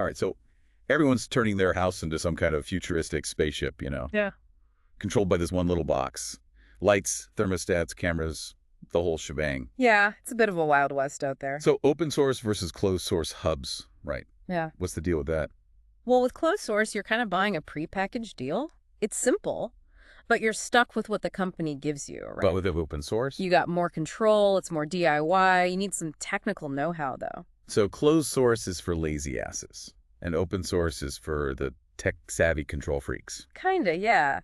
All right, so everyone's turning their house into some kind of futuristic spaceship, Yeah. controlled by this one little box. Lights, thermostats, cameras, the whole shebang. Yeah, it's a bit of a Wild West out there. So open source versus closed source hubs, right? Yeah. What's the deal with that? Well, with closed source, you're kind of buying a prepackaged deal. It's simple, but you're stuck with what the company gives you, right? But with open source? You got more control, it's more DIY. You need some technical know-how, though. So closed source is for lazy asses, and open source is for the tech-savvy control freaks. Kinda, yeah.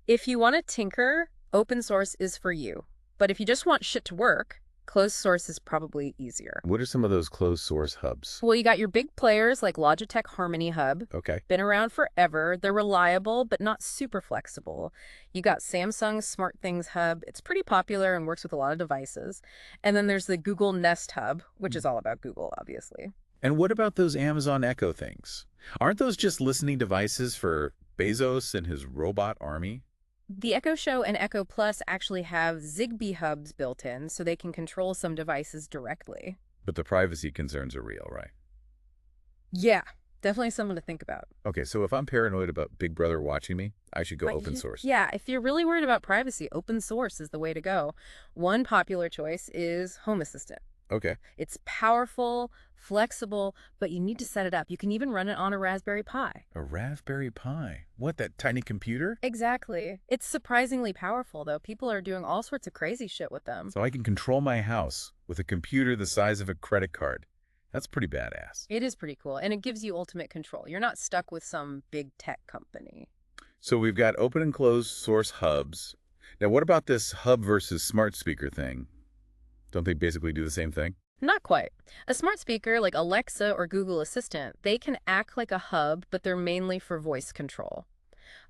If you want to tinker, open source is for you. But if you just want shit to work, closed source is probably easier. What are some of those closed source hubs? Well, you got your big players like Logitech Harmony Hub. Okay. Been around forever. They're reliable, but not super flexible. You got Samsung's SmartThings Hub. It's pretty popular and works with a lot of devices. And then there's the Google Nest Hub, which is all about Google, obviously. And what about those Amazon Echo things? Aren't those just listening devices for Bezos and his robot army? The Echo Show and Echo Plus actually have Zigbee hubs built in, so they can control some devices directly. But the privacy concerns are real, right? Yeah, definitely something to think about. Okay, so if I'm paranoid about Big Brother watching me, I should go But open source. Yeah, if you're really worried about privacy, open source is the way to go. One popular choice is Home Assistant. Okay. It's powerful, flexible, but you need to set it up. You can even run it on a Raspberry Pi. A Raspberry Pi? What, that tiny computer? Exactly. It's surprisingly powerful, though. People are doing all sorts of crazy shit with them. So I can control my house with a computer the size of a credit card. That's pretty badass. It is pretty cool, and it gives you ultimate control. You're not stuck with some big tech company. So we've got open and closed source hubs. Now what about this hub versus smart speaker thing? Don't they basically do the same thing? Not quite. A smart speaker like Alexa or Google Assistant, they can act like a hub, but they're mainly for voice control.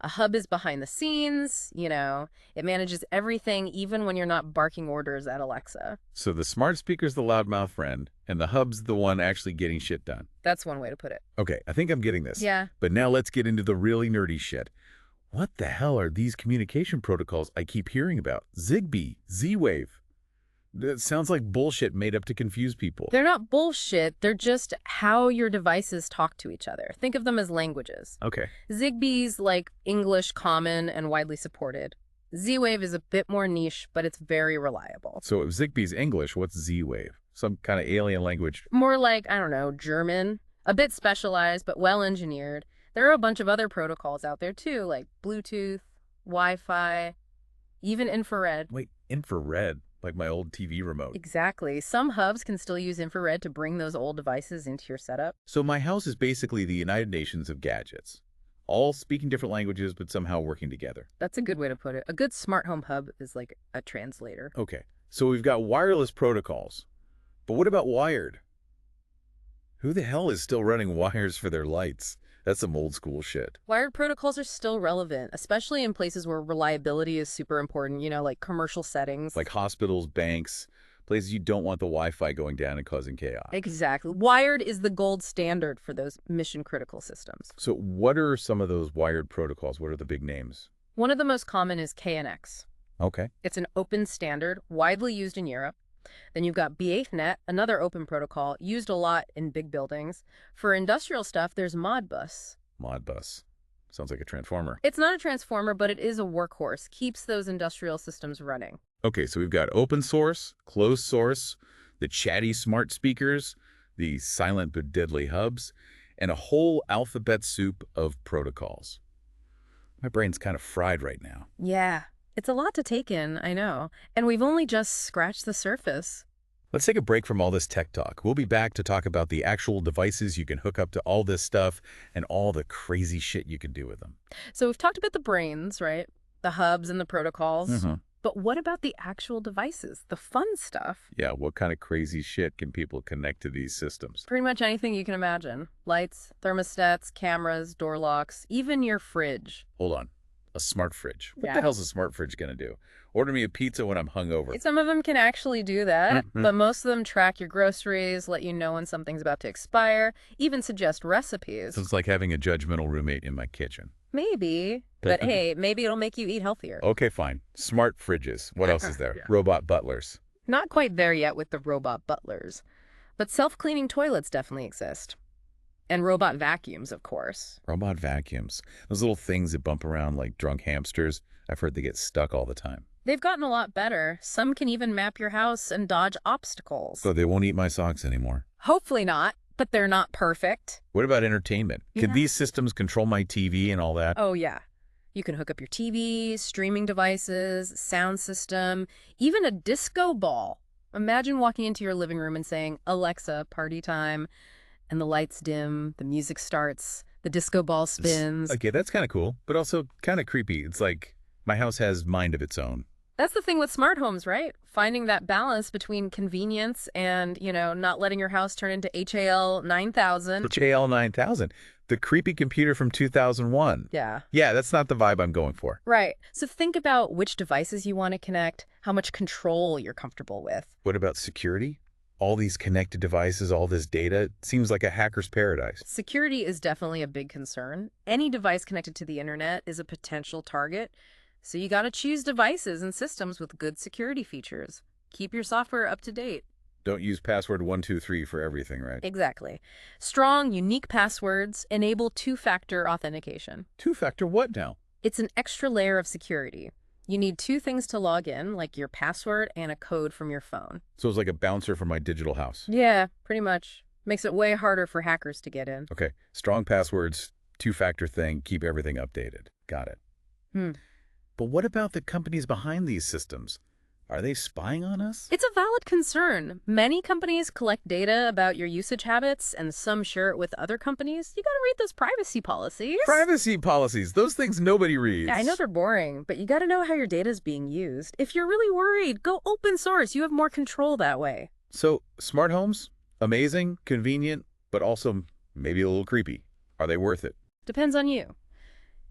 A hub is behind the scenes, it manages everything even when you're not barking orders at Alexa. So the smart speaker's the loudmouth friend, and the hub's the one actually getting shit done. That's one way to put it. Okay, I think I'm getting this. Yeah. But now let's get into the really nerdy shit. What the hell are these communication protocols I keep hearing about? Zigbee, Z-Wave. That sounds like bullshit made up to confuse people. They're not bullshit. They're just how your devices talk to each other. Think of them as languages. Okay. Zigbee's like English common and widely supported. Z-Wave is a bit more niche, but it's very reliable. So if Zigbee's English, what's Z-Wave? Some kind of alien language? More like, I don't know, German. A bit specialized, but well-engineered. There are a bunch of other protocols out there too, like Bluetooth, Wi-Fi, even infrared. Wait, infrared? Like my old TV remote. Exactly. Some hubs can still use infrared to bring those old devices into your setup. So my house is basically the United Nations of gadgets. All speaking different languages, but somehow working together. That's a good way to put it. A good smart home hub is like a translator. Okay, so we've got wireless protocols. But what about wired? Who the hell is still running wires for their lights? That's some old school shit. Wired protocols are still relevant, especially in places where reliability is super important, like commercial settings. Like hospitals, banks, places you don't want the Wi-Fi going down and causing chaos. Exactly. Wired is the gold standard for those mission-critical systems. So what are some of those wired protocols? What are the big names? One of the most common is KNX. Okay. It's an open standard, widely used in Europe. Then you've got B8net, another open protocol, used a lot in big buildings. For industrial stuff, there's Modbus. Modbus. Sounds like a transformer. It's not a transformer, but it is a workhorse. Keeps those industrial systems running. Okay, so we've got open source, closed source, the chatty smart speakers, the silent but deadly hubs, and a whole alphabet soup of protocols. My brain's kind of fried right now. Yeah. It's a lot to take in, I know. And we've only just scratched the surface. Let's take a break from all this tech talk. We'll be back to talk about the actual devices you can hook up to all this stuff and all the crazy shit you can do with them. So we've talked about the brains, right? The hubs and the protocols. But what about the actual devices, the fun stuff? Yeah, what kind of crazy shit can people connect to these systems? Pretty much anything you can imagine. Lights, thermostats, cameras, door locks, even your fridge. Hold on. A smart fridge. What Yeah. the hell's a smart fridge going to do? Order me a pizza when I'm hungover. Some of them can actually do that, but most of them track your groceries, let you know when something's about to expire, even suggest recipes. So it's like having a judgmental roommate in my kitchen. Maybe. But hey, maybe it'll make you eat healthier. Okay, fine. Smart fridges. What else is there? Yeah. Robot butlers. Not quite there yet with the robot butlers. But self-cleaning toilets definitely exist. And robot vacuums, of course. Robot vacuums. Those little things that bump around like drunk hamsters. I've heard they get stuck all the time. They've gotten a lot better. Some can even map your house and dodge obstacles. So they won't eat my socks anymore. Hopefully not, but they're not perfect. What about entertainment? Can these systems control my TV and all that? Oh, yeah. You can hook up your TV, streaming devices, sound system, even a disco ball. Imagine walking into your living room and saying, "Alexa, party time," and the lights dim, the music starts, the disco ball spins. Okay, that's kind of cool, but also kind of creepy. It's like my house has mind of its own. That's the thing with smart homes, right? Finding that balance between convenience and, not letting your house turn into HAL 9000. HAL 9000, the creepy computer from 2001. Yeah. Yeah, that's not the vibe I'm going for. Right. So think about which devices you want to connect, how much control you're comfortable with. What about security? All these connected devices, all this data, it seems like a hacker's paradise. Security is definitely a big concern. Any device connected to the internet is a potential target. So you got to choose devices and systems with good security features. Keep your software up to date. Don't use password 123 for everything, right? Exactly. Strong, unique passwords enable two-factor authentication. Two-factor what now? It's an extra layer of security. You need two things to log in, like your password and a code from your phone. So it's like a bouncer for my digital house. Yeah, pretty much. Makes it way harder for hackers to get in. Okay, strong passwords, two-factor thing, keep everything updated. Got it. But what about the companies behind these systems? Are they spying on us? It's a valid concern. Many companies collect data about your usage habits, and some share it with other companies. You gotta read those privacy policies. Privacy policies, those things nobody reads. I know they're boring, but you gotta know how your data is being used. If you're really worried, go open source. You have more control that way. So, smart homes, amazing, convenient, but also maybe a little creepy. Are they worth it? Depends on you.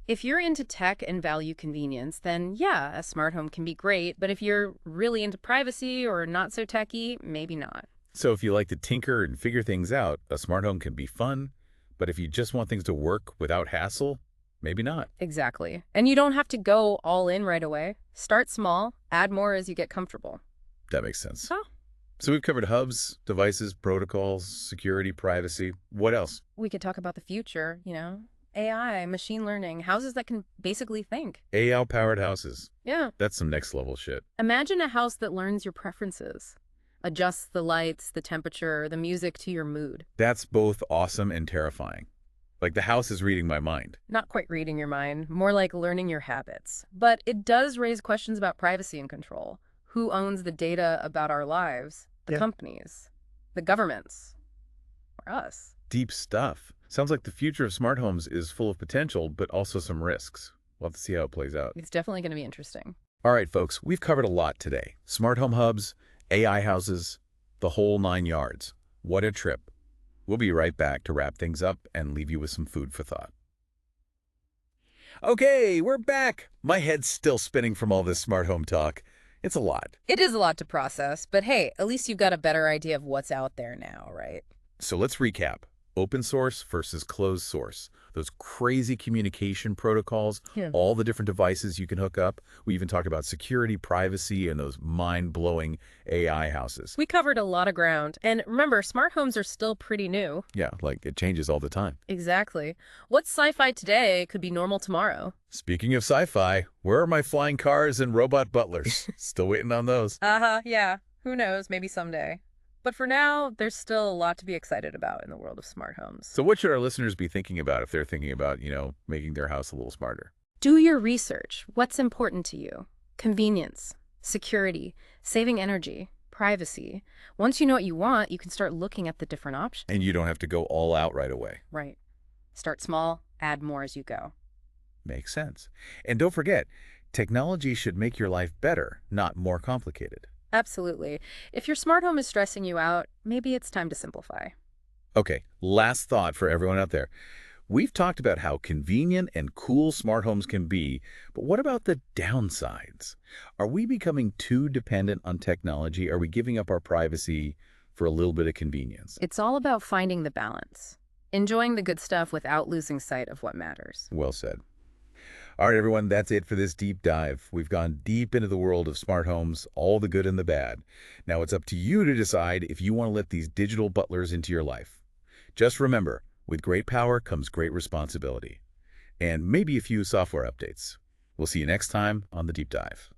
If you're into tech and value convenience, then yeah, a smart home can be great. But if you're really into privacy or not so techy, maybe not. So if you like to tinker and figure things out, a smart home can be fun. But if you just want things to work without hassle, maybe not. Exactly. And you don't have to go all in right away. Start small, add more as you get comfortable. That makes sense. Oh. So we've covered hubs, devices, protocols, security, privacy. What else? We could talk about the future, AI, machine learning, houses that can basically think. AI-powered houses. Yeah. That's some next level shit. Imagine a house that learns your preferences, adjusts the lights, the temperature, the music to your mood. That's both awesome and terrifying. Like the house is reading my mind. Not quite reading your mind, more like learning your habits. But it does raise questions about privacy and control. Who owns the data about our lives? The companies, the governments, or us. Deep stuff. Sounds like the future of smart homes is full of potential, but also some risks. We'll have to see how it plays out. It's definitely going to be interesting. All right, folks, we've covered a lot today. Smart home hubs, AI houses, the whole 9 yards. What a trip. We'll be right back to wrap things up and leave you with some food for thought. Okay, we're back. My head's still spinning from all this smart home talk. It's a lot. It is a lot to process, but hey, at least you've got a better idea of what's out there now, right? So let's recap. Open source versus closed source. Those crazy communication protocols, all the different devices you can hook up. We even talked about security, privacy, and those mind-blowing AI houses. We covered a lot of ground. And remember, smart homes are still pretty new. Yeah, like it changes all the time. Exactly. What's sci-fi today could be normal tomorrow. Speaking of sci-fi, where are my flying cars and robot butlers? Still waiting on those. Yeah. Who knows? Maybe someday. But for now, there's still a lot to be excited about in the world of smart homes. So what should our listeners be thinking about if they're thinking about, making their house a little smarter? Do your research. What's important to you? Convenience, security, saving energy, privacy. Once you know what you want, you can start looking at the different options. And you don't have to go all out right away. Right. Start small, add more as you go. Makes sense. And don't forget, technology should make your life better, not more complicated. Absolutely. If your smart home is stressing you out, maybe it's time to simplify. Okay, last thought for everyone out there. We've talked about how convenient and cool smart homes can be, but what about the downsides? Are we becoming too dependent on technology? Are we giving up our privacy for a little bit of convenience? It's all about finding the balance, enjoying the good stuff without losing sight of what matters. Well said. All right, everyone, that's it for this deep dive. We've gone deep into the world of smart homes, all the good and the bad. Now it's up to you to decide if you want to let these digital butlers into your life. Just remember, With great power comes great responsibility, and maybe a few software updates. We'll see you next time on The Deep Dive.